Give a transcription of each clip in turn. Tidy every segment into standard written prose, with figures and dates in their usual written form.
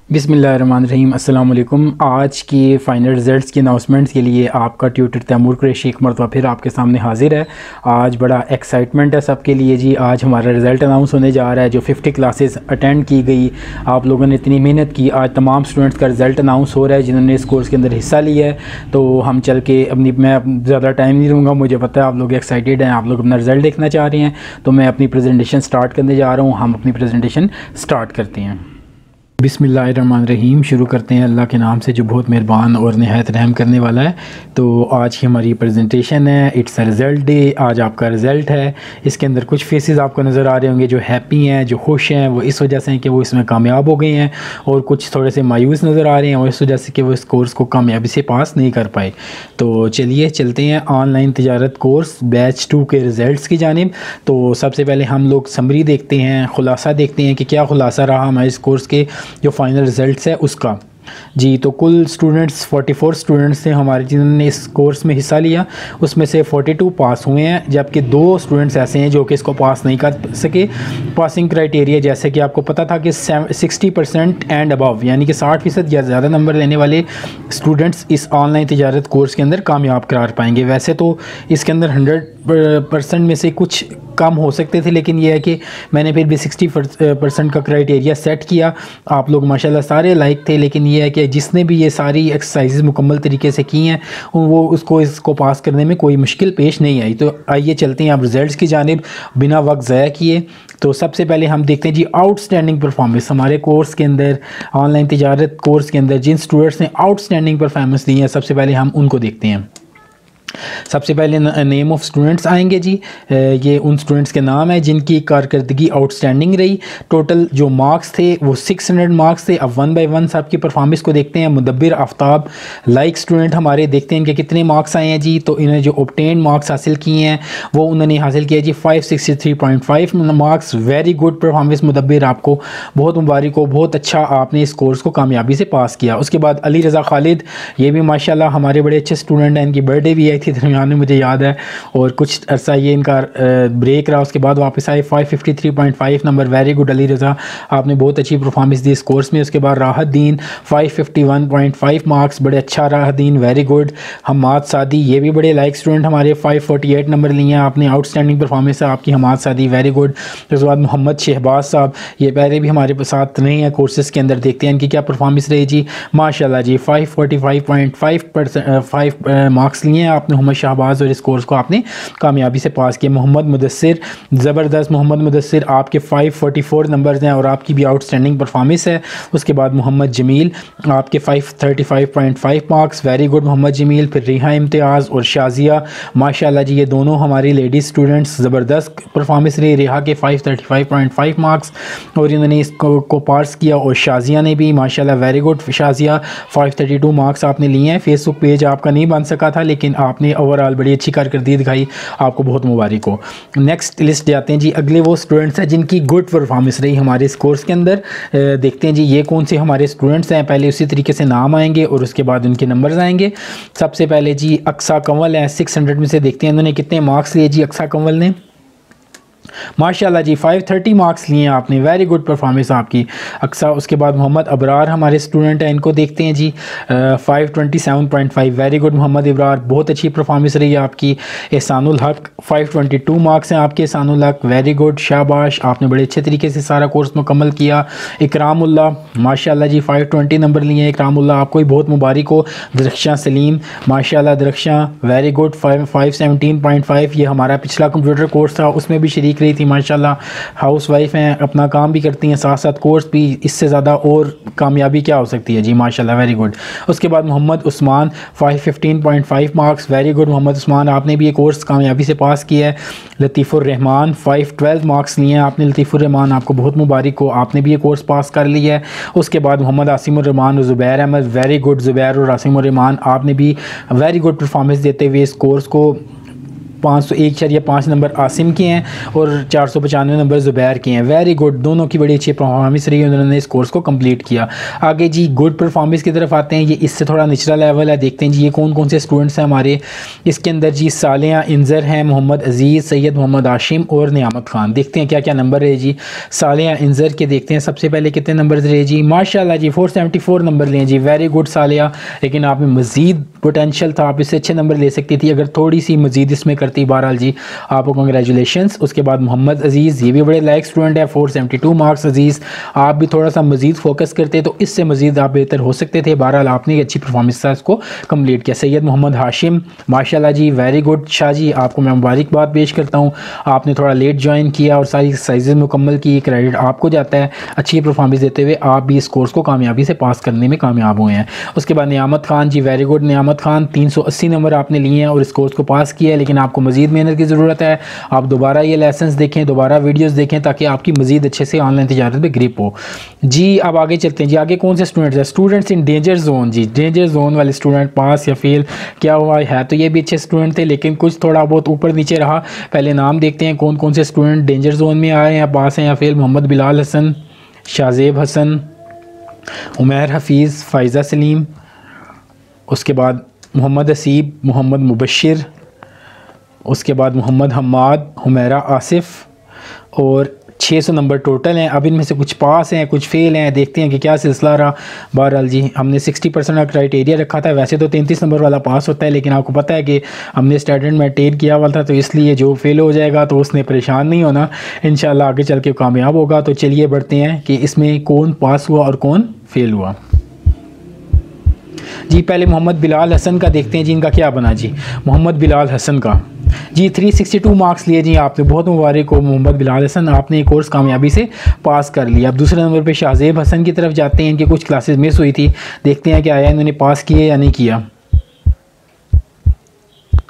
बिस्मिल्लाहिर्रहमानिर्रहीम अस्सलाम वालेकुम। आज की फ़ाइनल रिज़ल्ट्स की अनाउंसमेंट्स के लिए आपका ट्यूटर तैमूर कुरैशी एक मरतबा फिर आपके सामने हाज़िर है। आज बड़ा एक्साइटमेंट है सबके लिए जी। आज हमारा रिज़ल्ट अनाउंस होने जा रहा है। जो 50 क्लासेस अटेंड की गई, आप लोगों ने इतनी मेहनत की, आज तमाम स्टूडेंट्स का रिज़ल्ट अनाउंस हो रहा है जिन्होंने इस कोर्स के अंदर हिस्सा लिया है। तो हम चल के मैं ज़्यादा टाइम नहीं लूँगा, मुझे पता है आप लोग एक्साइटेड हैं, आप लोग अपना रिज़ल्ट देखना चाह रहे हैं। तो मैं अपनी प्रेजेंटेशन स्टार्ट करने जा रहा हूँ। हम अपनी प्रेजेंटेशन स्टार्ट करते हैं। बिस्मिल्लाहिर्रहमानिर्रहीम। शुरू करते हैं अल्लाह के नाम से जो बहुत मेहरबान और नहायत रहम करने वाला है। तो आज की हमारी प्रेजेंटेशन है, इट्स अ रिज़ल्ट डे। आज आपका रिज़ल्ट है। इसके अंदर कुछ फेसेस आपको नज़र आ रहे होंगे जो हैप्पी हैं, जो खुश हैं। वो इस वजह से हैं कि वो इसमें कामयाब हो गए हैं, और कुछ थोड़े से मायूस नज़र आ रहे हैं और इस वजह से कि वो इस कोर्स को कामयाबी से पास नहीं कर पाए। तो चलिए चलते हैं ऑनलाइन तिजारत कोर्स बैच 2 के रिज़ल्ट्स की जानिब। तो सबसे पहले हम लोग समरी देखते हैं, खुलासा देखते हैं कि क्या खुलासा रहा हमारे इस कोर्स के जो फाइनल रिज़ल्ट्स है उसका जी। तो कुल स्टूडेंट्स 44 स्टूडेंट्स थे हमारे जिन्होंने इस कोर्स में हिस्सा लिया। उसमें से 42 पास हुए हैं, जबकि 2 स्टूडेंट्स ऐसे हैं जो कि इसको पास नहीं कर सके। पासिंग क्राइटेरिया जैसे कि आपको पता था कि 60% एंड अबव, यानी कि 60% या ज़्यादा नंबर लेने वाले स्टूडेंट्स इस ऑनलाइन तिजारत कोर्स के अंदर कामयाब करार पाएंगे। वैसे तो इसके अंदर 100% में से कुछ कम हो सकते थे, लेकिन यह है कि मैंने फिर भी 60% का क्राइटेरिया सेट किया। आप लोग माशाल्लाह सारे लाइक थे, लेकिन यह है कि जिसने भी ये सारी एक्सरसाइजेज मुकम्मल तरीके से की हैं वो इसको पास करने में कोई मुश्किल पेश नहीं आई। तो आइए चलते हैं अब रिज़ल्ट्स की जानिब बिना वक्त ज़ाया किए। तो सबसे पहले हम देखते हैं जी आउटस्टैंडिंग परफॉर्मेंस हमारे कोर्स के अंदर, ऑनलाइन तिजारत कोर्स के अंदर जिन स्टूडेंट्स ने आउटस्टैंडिंग परफॉर्मेंस दी है, सबसे पहले हम उनको देखते हैं। सबसे पहले नेम ऑफ़ स्टूडेंट्स आएंगे जी। ये उन स्टूडेंट्स के नाम है जिनकी कारकर्दगी आउटस्टैंडिंग रही। टोटल जो मार्क्स थे वो 600 मार्क्स थे। अब 1 बाय 1 सब की परफॉर्मेंस को देखते हैं। मुदब्बिर आफ्ताब लाइक स्टूडेंट हमारे, देखते हैं कि कितने मार्क्स आए हैं जी। तो इन्हें जो ऑब्टेन मार्क्स हासिल किए हैं वो उन्होंने हासिल किया जी 563.5 मार्क्स। वेरी गुड परफॉर्मेंस मुदब्बिर, आपको बहुत मुबारक हो, बहुत अच्छा आपने इस कोर्स को कामयाबी से पास किया। उसके बाद अली रज़ा खालिद, ये भी माशाल्लाह हमारे बड़े अच्छे स्टूडेंट हैं। इनकी बर्थडे भी थी दरमियान में, मुझे याद है, और कुछ अरसा ये इनका ब्रेक रहा, उसके बाद वापस आए। 553.5 number, very good Ali Raza, आपने बहुत अच्छी परफॉर्मेंस दी इस कोर्स में। उसके बाद राहतदीन 551.5 मार्क्स, बड़े अच्छा राहतदीन, वेरी गुड। हमाद सादी, ये भी बड़े लाइक स्टूडेंट हमारे, 548 नंबर लिए हैं आपने, आउटस्टैंडिंग परफॉर्मेंस है आपकी हमाद सादी, वेरी गुड। उसके बाद मोहम्मद शहबाज साहब, ये पहले भी हमारे साथ नहीं है कोर्सेज़ के अंदर, देखते हैं इनकी क्या परफॉर्मेंस रही जी। माशाल्लाह जी 545.5 मार्क्स लिए हैं आपने मोहम्मद शहबाज, और इस कोर्स को आपने कामयाबी से पास किया। मोहम्मद मुदस्सिर, ज़बरदस्त मोहम्मद मुदस्सिर, आपके 544 नंबर्स हैं और आपकी भी आउटस्टैंडिंग परफॉर्मेंस है। उसके बाद मोहम्मद जमील, आपके 535.5 marks, very good Mohammad Jamil. फिर रिहा इम्तियाज़ और शाजिया, माशाल्लाह जी ये दोनों हमारी लेडीज़ स्टूडेंट्स, ज़बरदस्त परफॉर्मेंस रही। रिहा के 535.5 मार्क्स और इन्होंने इसको पास किया, और शाजिया ने भी माशाल्लाह वेरी गुड। शाजिया 532 मार्क्स आपने लिए हैं। फेसबुक पेज आपका नहीं बन सका था, लेकिन आपने ओवरऑल बड़ी अच्छी कारकर्दगी दिखाई, आपको बहुत मुबारक हो। नेक्स्ट लिस्ट जाते हैं जी। अगले वो स्टूडेंट्स हैं जिनकी गुड परफॉर्मेंस रही हमारे इस कोर्स के अंदर। देखते हैं जी ये कौन से हमारे स्टूडेंट्स हैं। पहले उसी तरीके से नाम आएंगे और उसके बाद उनके नंबर्स आएंगे। सबसे पहले जी अक्सा कंवल है, 600 में से देखते हैं इन्होंने कितने मार्क्स लिए जी। अक्सा कंवल ने माशाल्लाह जी 530 मार्क्स लिए आपने, वेरी गुड परफॉर्मेंस आपकी अक्सा। उसके बाद मोहम्मद अबरार हमारे स्टूडेंट हैं, इनको देखते हैं जी 527.5, वेरी गुड मोहम्मद अबरार, बहुत अच्छी परफॉर्मेंस रही है आपकी। एहसानुल हक 522 मार्क्स हैं आपके एहसानुल हक, वेरी गुड, शाबाश, आपने बड़े अच्छे तरीके से सारा कोर्स मुकम्मल किया। इकरामुल्लाह माशाल्लाह जी 520 नंबर लिए हैं इकरामुल्लाह, आपको भी बहुत मुबारक हो। दरख्शां सलीम माशाल्लाह दरख्शां, वेरी गुड, 517.5, ये हमारा पिछला कंप्यूटर कोर्स था उसमें भी शरीक रही थी माशाल्लाह। हाउस वाइफ हैं, अपना काम भी करती हैं, साथ साथ कोर्स भी, इससे ज़्यादा और कामयाबी क्या हो सकती है जी माशाल्लाह, वेरी गुड। उसके बाद Mohammad Usman 515.5 marks, very good Mohammad Usman, आपने भी ये कोर्स कामयाबी से पास किया है। लतीफ़ुर रहमान 512 मार्क्स लिए हैं आपने, लतीफ़ुर रहमान, आपको बहुत मुबारक हो, आपने भी ये कोर्स पास कर लिया है। उसके बाद मोहम्मद आसिमुर रहमान और ज़ुबैर अहमद, वेरी गुड ज़ुबैर और आसिमुर रहमान, आपने भी वेरी गुड परफॉर्मेंस देते हुए इस कोर्स को 501.5 नंबर आसिम के हैं और 495 नंबर ज़ुबैर के हैं। वेरी गुड, दोनों की बड़ी अच्छी परफॉर्मेंस रही, उन्होंने इस कोर्स को कंप्लीट किया। आगे जी गुड परफॉर्मेंस की तरफ आते हैं। ये इससे थोड़ा निचला लेवल है, देखते हैं जी ये कौन कौन से स्टूडेंट्स हैं हमारे। इसके अंदर जी सालिया इंजर हैं, मोहम्मद अजीज़, सैयद मोहम्मद आशिम और नियामत खान। देखते हैं क्या क्या नंबर रहे जी सालिया इंजर के। देखते हैं सबसे पहले कितने नंबर रहे जी। माशाल्लाह जी 474 नंबर लिए जी, वेरी गुड सालिया, लेकिन आप में मज़ीद पोटेंशियल था, आप इससे अच्छे नंबर ले सकती थी अगर थोड़ी सी मज़ीद इसमें करती। बहरहाल जी आपको कंग्रेचुलेशंस। उसके बाद मोहम्मद अजीज़, ये भी बड़े लायक स्टूडेंट है, 472 मार्क्स। अजीज़ आप भी थोड़ा सा मज़ीद फोकस करते तो इससे मज़ीद आप बेहतर हो सकते थे। बहरहाल आपने एक अच्छी परफॉर्मेंस था, इसको कंप्लीट किया। सैयद मोहम्मद हाशिम, माशाल्लाह जी वेरी गुड। शाह जी आपको मैं मुबारकबाद पेश करता हूँ, आपने थोड़ा लेट ज्वाइन किया और सारी एक्सरसाइजेज मुकम्मल की, क्रेडिट आपको जाता है। अच्छी परफॉर्मेंस देते हुए आप भी इस कोर्स को कामयाबी से पास करने में कामयाब हुए हैं। उसके बाद नियामत खान जी, वेरी गुड नियामत खान, 380 नंबर आपने लिए हैं और इस कोर्स को पास किया है, लेकिन आपको मज़ीद मेहनत की ज़रूरत है। आप दोबारा ये लेसन्स देखें, दोबारा वीडियोस देखें ताकि आपकी मज़ीद अच्छे से ऑनलाइन तिजारत में ग्रिप हो। जी अब आगे चलते हैं जी। आगे कौन से स्टूडेंट्स हैं? स्टूडेंट्स इन डेंजर जोन जी, डेंजर जोन वाले स्टूडेंट पास या फेल क्या हुआ है? तो ये भी अच्छे स्टूडेंट थे, लेकिन कुछ थोड़ा बहुत ऊपर नीचे रहा। पहले नाम देखते हैं कौन कौन से स्टूडेंट डेंजर जोन में आए हैं, पास हैं या फेल। मोहम्मद बिलाल हसन, शाहजेब हसन, उमैर हफीज़, फ़ायज़ा सलीम, उसके बाद मोहम्मद हसीब, मोहम्मद मुबशिर, उसके बाद मोहम्मद हम्माद, हुमैरा आसिफ़ और 600 नंबर टोटल हैं। अब इनमें से कुछ पास हैं, कुछ फेल हैं, देखते हैं कि क्या सिलसिला रहा। बहरहाल जी हमने 60% का क्राइटेरिया रखा था, वैसे तो 33 नंबर वाला पास होता है, लेकिन आपको पता है कि हमने स्टैंडर्ड में 10 किया हुआ था, तो इसलिए जो फेल हो जाएगा तो उसने परेशान नहीं होना, इंशाल्लाह आगे चल के कामयाब होगा। तो चलिए बढ़ते हैं कि इसमें कौन पास हुआ और कौन फेल हुआ जी। पहले मोहम्मद बिलाल हसन का देखते हैं जी, इनका क्या बना जी। मोहम्मद बिलाल हसन का जी 362 मार्क्स लिए जी आपने, बहुत मुबारक हो मोहम्मद बिलाल हसन, आपने ये कोर्स कामयाबी से पास कर लिया। अब दूसरे नंबर पे शाहजेब हसन की तरफ जाते हैं, इनकी कुछ क्लासेस मिस हुई थी, देखते हैं कि आया इन्होंने पास किए या नहीं किया।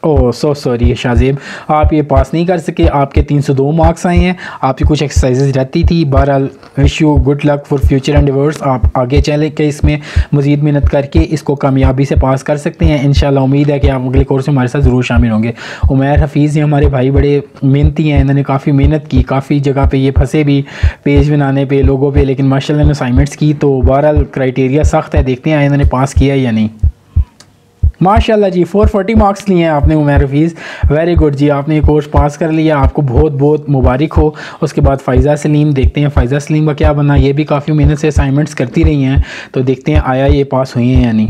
ओह सो सॉरी शाहजेब, आप ये पास नहीं कर सके, आपके 302 मार्क्स आए हैं, आपकी कुछ एक्सरसाइजेज रहती थी। बहरहाल wish you good luck for future endeavours, आप आगे चले के इसमें मज़ीद मेहनत करके इसको कामयाबी से पास कर सकते हैं इंशाल्लाह। उम्मीद है कि आप अगले कोर्स में हमारे साथ ज़रूर शामिल होंगे। उमैर हफीज़ ये हमारे भाई बड़े मेहनती हैं, इन्होंने काफ़ी मेहनत की, काफ़ी जगह पर ये फंसे भी पेज बनाने पर, लोगों पर, लेकिन माशाल्लाह ने असाइनमेंट्स की। तो बहरहाल क्राइटेरिया सख्त है, देखते हैं इन्होंने पास किया या नहीं। माशाल्लाह जी 440 मार्क्स लिए हैं आपने उमैर हफीज़, वेरी गुड जी, आपने ये कोर्स पास कर लिया, आपको बहुत बहुत मुबारक हो। उसके बाद फ़ायज़ा सलीम, देखते हैं फ़ायज़ा सलीम का क्या बना। ये भी काफ़ी मेहनत से असाइनमेंट्स करती रही हैं, तो देखते हैं आया ये पास हुई हैं या नहीं।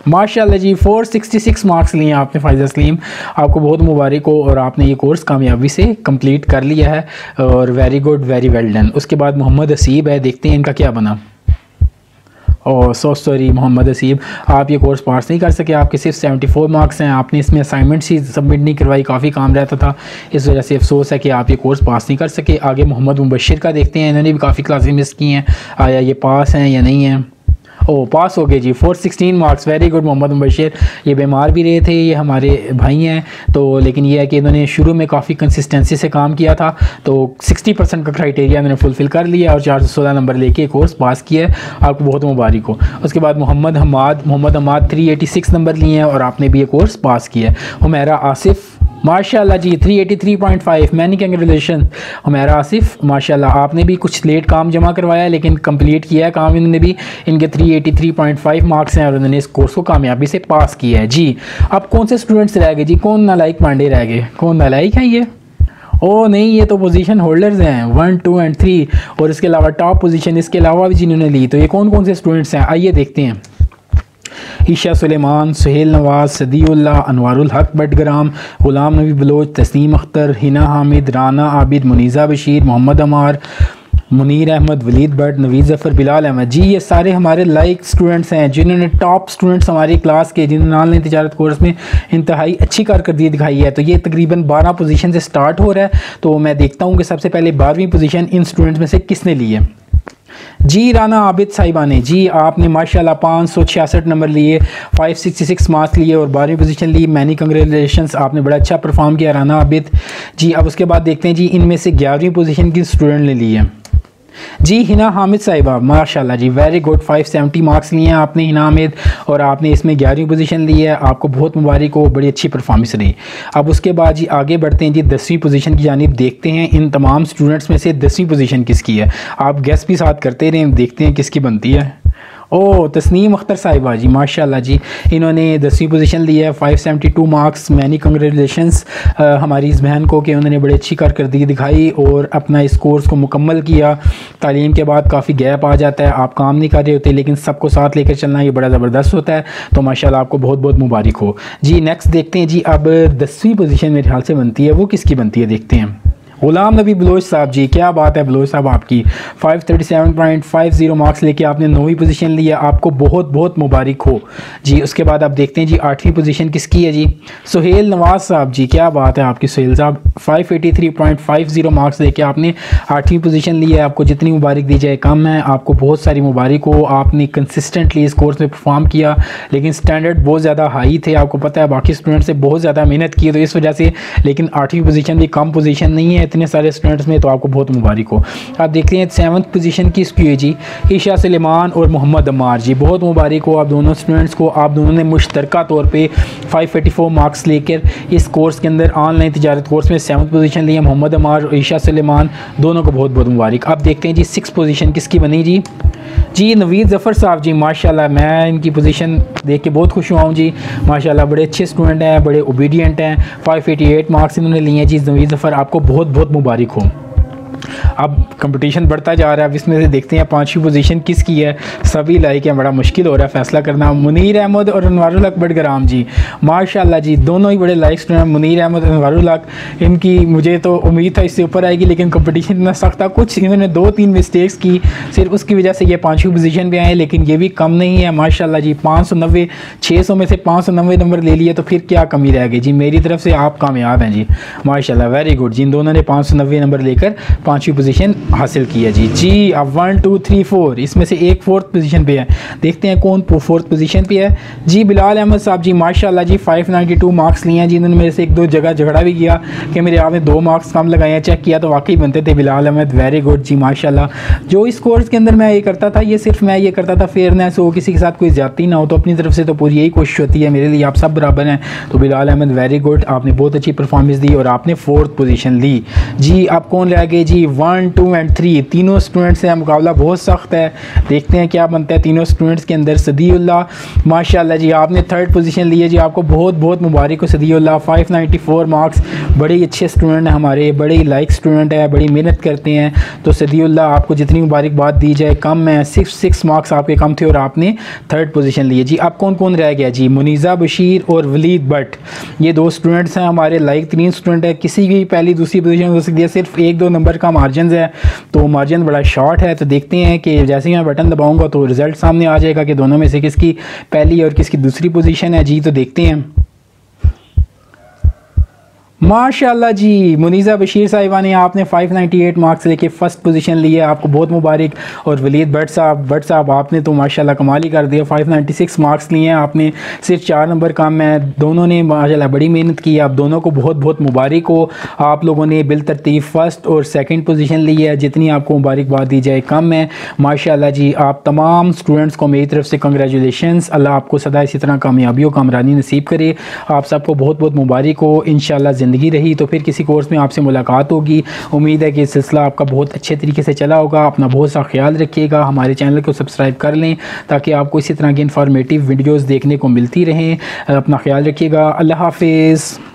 माशाल्लाह जी 466 मार्क्स लिए हैं आपने फ़ायज़ा सलीम, आपको बहुत मुबारक हो और आपने ये कोर्स कामयाबी से कंप्लीट कर लिया है और very good, very well done. उसके बाद मोहम्मद हसीब है, देखते हैं इनका क्या बना। ओह सो सॉरी मोहम्मद हसीब, आप ये कोर्स पास नहीं कर सके, आपके सिर्फ 74 मार्क्स हैं, आपने इसमें असाइनमेंट्स ही सबमिट नहीं करवाई, काफ़ी काम रहता था, इस वजह से अफसोस है कि आप ये कोर्स पास नहीं कर सके। आगे मोहम्मद मुबशिर का देखते हैं, इन्होंने भी काफ़ी क्लासेस मिस की हैं, आया ये पास हैं या नहीं हैं। ओ पास हो गए जी 416 marks, very good Mohammad Mubashir. ये बीमार भी रहे थे, ये हमारे भाई हैं, तो लेकिन ये है कि इन्होंने शुरू में काफ़ी कंसिस्टेंसी से काम किया था, तो 60% का क्राइटेरिया इन्होंने फुलफ़िल कर लिया और 416 नंबर लेके कोर्स पास किया है, आपको बहुत मुबारक हो। उसके बाद मोहम्मद हम्माद 386 नंबर लिए हैं और आपने भी ये कोर्स पास किया है। हुमैरा आसिफ़ माशाल्लाह जी 383.5, मैनी कंग्रेचुलेशन हुमैरा आसिफ़, माशाल्लाह आपने भी कुछ लेट काम जमा करवाया लेकिन कंप्लीट किया है काम इन्होंने भी। इनके 383.5 मार्क्स हैं और उन्होंने इस कोर्स को कामयाबी से पास किया है जी। अब कौन से स्टूडेंट्स रह गए जी, कौन नालायक पांडे रह गए, कौन नालायक है ये? ओ नहीं, ये तो पोजीशन होल्डर्स हैं 1, 2 और 3, और इसके अलावा टॉप पोजीशन इसके अलावा भी जिन्होंने ली, तो ये कौन कौन से स्टूडेंट्स हैं आइए देखते हैं। ईशा सुलेमान, सुहेल नवाज़, सदीउल्लाह, अनवारुल हक बटग्राम, गुलाम नबी बलोच, तस्नीम अख्तर, हिना हामिद, राना आबिद, मुनीज़ा बशीर, मोहम्मद अमार, मुनीर अहमद, वलीद भट्ट, नवीद ज़फ़र, बिलाल अहमद जी, ये सारे हमारे लाइक स्टूडेंट्स हैं जिन्होंने टॉप स्टूडेंट्स हमारी क्लास के, जिन्होंने ऑनलाइन तिजारत कोर्स में इंतहाई अच्छी कारकर्दगी दिखाई है। तो ये तकरीबन 12 पोजीशन से स्टार्ट हो रहा है, तो मैं देखता हूँ कि सबसे पहले 12वीं पोजीशन इन स्टूडेंट्स में से किसने ली है जी। राना आबिद साहिबा ने जी, आपने माशाल्लाह 566 नंबर लिए, 566 मार्क्स लिए और 12वीं पोजीशन ली, मैनी कंग्रेचुलेशंस, आपने बड़ा अच्छा परफॉर्म किया राना आबिद जी। अब उसके बाद देखते हैं जी इनमें से 11वीं पोजीशन की स्टूडेंट ने ली है। जी हिना हामिद साहिबा, माशाल्लाह जी, वेरी गुड। 570 मार्क्स लिए हैं आपने हिना हामिद, और आपने इसमें 11वीं पोजीशन ली है। आपको बहुत मुबारक हो, बड़ी अच्छी परफॉर्मेंस रही। अब उसके बाद जी आगे बढ़ते हैं जी 10वीं पोजीशन की जानिब। देखते हैं इन तमाम स्टूडेंट्स में से 10वीं पोजीशन किसकी है। आप गेस भी साथ करते रहें, देखते हैं किसकी बनती है। ओ तस्नीम अख्तर साहिबा जी, माशाल्लाह जी, इन्होंने 10वीं पोजीशन ली है। 572 मार्क्स। मैनी कंग्रेचुलेशंस हमारी इस बहन को कि उन्होंने बड़ी अच्छी कारकर्दगी दिखाई और अपना इस कोर्स को मुकम्मल किया। तालीम के बाद काफ़ी गैप आ जाता है, आप काम नहीं कर रहे होते, लेकिन सबको साथ लेकर चलना ये बड़ा ज़बरदस्त होता है। तो माशाल्लाह आपको बहुत बहुत मुबारक हो जी। नेक्स्ट देखते हैं जी, अब 10वीं पोजीशन मेरे ख्याल से बनती है, वो किसकी बनती है देखते हैं। गुलाम नबी बलोच साहब जी, क्या बात है बलोच साहब, आपकी 537.50 मार्क्स लेके आपने 9वीं पोजीशन लिया, आपको बहुत बहुत मुबारक हो जी। उसके बाद आप देखते हैं जी 8वीं पोजीशन किसकी है जी। सुहेल नवाज साहब जी, क्या बात है आपकी सुहेल साहब, 583.50 मार्क्स लेके आपने 8वीं पोजीशन ली है। आपको जितनी मुबारक दी जाए कम है, आपको बहुत सारी मुबारक हो। आपने कंसिस्टेंटली इस कोर्स में परफॉर्म किया, लेकिन स्टैंडर्ड बहुत ज़्यादा हाई थे, आपको पता है बाकी स्टूडेंट से बहुत ज़्यादा मेहनत की, तो इस वजह से। लेकिन 8वीं पोजीशन भी कम पोजीशन नहीं है इतने सारे स्टूडेंट्स में, तो आपको बहुत मुबारक हो। आप देखते हैं 7th पोजीशन की इसकी है जी, ईशा सलेमान और मोहम्मद अम्मार जी, बहुत मुबारक हो आप दोनों स्टूडेंट्स को। आप दोनों ने मुश्तरका तौर पे 584 मार्क्स लेकर इस कोर्स के अंदर ऑनलाइन तिजारत कोर्स में 7th पोजीशन ली है। मोहम्मद अम्मार और ईशा सलेमान दोनों को बहुत बहुत मुबारक। आप देखते हैं जी 6th पोजीशन किसकी बनी जी नवीद ज़फ़र साहब जी, माशाल्लाह, मैं इनकी पोजीशन देख के बहुत खुश हुआ हूँ जी। माशाल्लाह बड़े अच्छे स्टूडेंट हैं, बड़े ओबीडियंट हैं। 588 मार्क्स इन्होंने लिए हैं जी। नवीद ज़फ़र आपको बहुत बहुत मुबारक हो। अब कंपटीशन बढ़ता जा रहा है, अब इसमें से देखते हैं 5वीं पोजीशन किसकी है। सभी लाइक है, बड़ा मुश्किल हो रहा है फैसला करना। मुनीर अहमद और अनवारुल हक बडगराम जी, माशाल्लाह जी, दोनों ही बड़े लाइक स्टूडेंट। मुनीर अहमद और अनवारुल हक, इनकी मुझे तो उम्मीद था इससे ऊपर आएगी, लेकिन कंपटीशन इतना सख्त था, कुछ इन्होंने 2-3 मिस्टेक्स की, सिर्फ उसकी वजह से ये 5वीं पोजीशन पे आए। लेकिन ये भी कम नहीं है माशाल्लाह जी, 590, 600 में से 590 नंबर ले लिए, तो फिर क्या कमी रह गई जी। मेरी तरफ से आप कामयाब हैं जी, माशाल्लाह, वेरी गुड। जिन दोनों ने 590 नंबर लेकर 5वीं पोजीशन हासिल की है जी। अब 1 2 3 4 इसमें से एक 4th पोजीशन पे है, देखते हैं कौन 4th पोजीशन पे है जी। बिलाल अहमद साहब जी, माशाल्लाह जी, 592 मार्क्स लिए हैं जी। इन्होंने मेरे से 1-2 जगह झगड़ा भी किया कि मेरे आपने 2 मार्क्स कम लगाए हैं, चेक किया तो वाकई बनते थे। बिलाल अहमद, वेरी गुड जी, माशाल्लाह। जो इस कोर्स के अंदर मैं ये करता था, ये सिर्फ मैं ये करता था फेयरनेस हो, किसी के साथ कोई ज्यादती ना हो, तो अपनी तरफ से तो पूरी यही कोशिश होती है मेरे लिए, आप सब बराबर हैं। तो बिलाल अहमद, वेरी गुड, आपने बहुत अच्छी परफॉर्मेंस दी और आपने 4th पोजीशन ली जी। आप कौन रह गए जी, 1 2 और 3, तीनों स्टूडेंट्स से मुकाबला बहुत सख्त है। देखते हैं क्या बनता है तीनों स्टूडेंट्स के अंदर। सदीउल्लाह, माशाल्लाह जी, आपने 3rd पोजीशन ली है जी, आपको बहुत बहुत मुबारक हो सदीउल्लाह। 594 मार्क्स, बड़े अच्छे स्टूडेंट हैं हमारे, बड़े लाइक स्टूडेंट है, बड़ी मेहनत करते हैं। तो सदीउल्लाह, आपको जितनी मुबारकबाद दी जाए कम है। 6 मार्क्स आपके कम थे और आपने 3rd पोजीशन ली है जी। अब कौन कौन रह गया जी, मुनीज़ा बशीर और वलीद भट्ट, ये 2 स्टूडेंट्स हैं हमारे, लाइक 3 स्टूडेंट है, किसी की पहली दूसरी पोजीशन हो सकती है, सिर्फ 1-2 नंबर का मार्जिन है, तो मार्जिन बड़ा शॉर्ट है। तो देखते हैं कि जैसे ही मैं बटन दबाऊंगा तो रिजल्ट सामने आ जाएगा कि दोनों में से किसकी पहली और किसकी दूसरी पोजीशन है जी। तो देखते हैं, माशाल्लाह जी, मुनीज़ा बशीर साहिबा ने आपने 598 मार्क्स लेके 1st पोजीशन ली है, आपको बहुत मुबारक। और वलीद भट्ट साहब आपने तो माशाल्लाह कमाल ही कर दिया, 596 मार्क्स लिए हैं आपने, सिर्फ 4 नंबर कम है। दोनों ने माशाल्लाह बड़ी मेहनत की, आप दोनों को बहुत बहुत मुबारक हो। आप लोगों ने बिलतरतीब 1st और 2nd पोजीशन ली है, जितनी आपको मुबारकबाद दी जाए कम है माशाल्लाह जी। आप तमाम स्टूडेंट्स को मेरी तरफ से कंग्रेचुलेशंस, अल्लाह आपको सदा इसी तरह कामयाबी और कामरानी नसीब करे। आप सबको बहुत बहुत मुबारक हो। इंशाल्लाह ज़िंदगी रही तो फिर किसी कोर्स में आपसे मुलाकात होगी। उम्मीद है कि सिलसिला आपका बहुत अच्छे तरीके से चला होगा। अपना बहुत सा ख्याल रखिएगा, हमारे चैनल को सब्सक्राइब कर लें ताकि आपको इसी तरह की इंफॉर्मेटिव वीडियोज़ देखने को मिलती रहें। अपना ख्याल रखिएगा, अल्लाह हाफिज़।